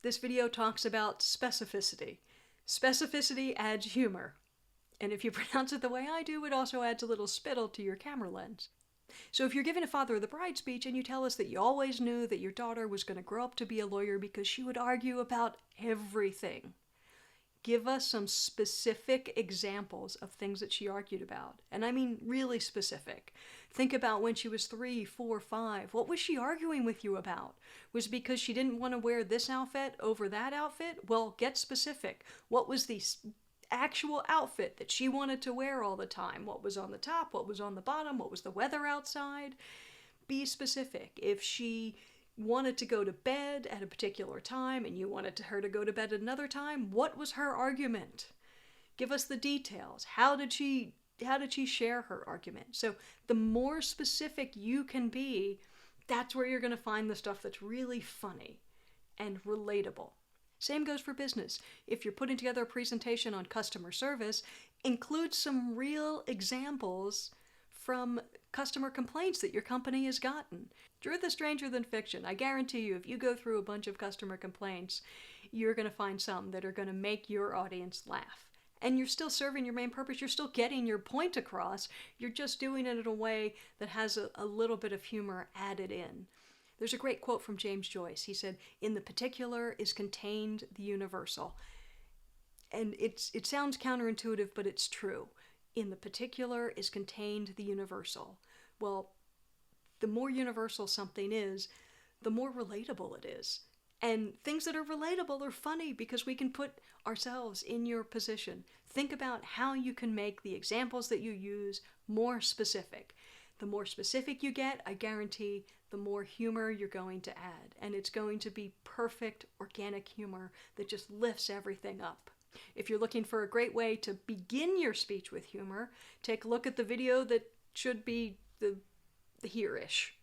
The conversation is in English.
This video talks about specificity. Specificity adds humor. And if you pronounce it the way I do, it also adds a little spittle to your camera lens. So if you're giving a Father of the Bride speech and you tell us that you always knew that your daughter was going to grow up to be a lawyer because she would argue about everything, give us some specific examples of things that she argued about. And I mean really specific. Think about when she was 3, 4, 5. What was she arguing with you about? Was it because she didn't want to wear this outfit over that outfit? Well, get specific. What was the actual outfit that she wanted to wear all the time? What was on the top? What was on the bottom? What was the weather outside? Be specific. If she wanted to go to bed at a particular time and you wanted her to go to bed at another time, what was her argument? Give us the details. How did she share her argument? So the more specific you can be, that's where you're going to find the stuff that's really funny and relatable. Same goes for business. If you're putting together a presentation on customer service, include some real examples from customer complaints that your company has gotten. Truth is stranger than fiction. I guarantee you, if you go through a bunch of customer complaints, you're going to find some that are going to make your audience laugh. And you're still serving your main purpose. You're still getting your point across. You're just doing it in a way that has a little bit of humor added in. There's a great quote from James Joyce. He said, "In the particular is contained the universal." And it sounds counterintuitive, but it's true. In the particular is contained the universal. Well, the more universal something is, the more relatable it is. And things that are relatable are funny because we can put ourselves in your position. Think about how you can make the examples that you use more specific. The more specific you get, I guarantee, the more humor you're going to add. And it's going to be perfect, organic humor that just lifts everything up. If you're looking for a great way to begin your speech with humor, take a look at the video that should be the here-ish.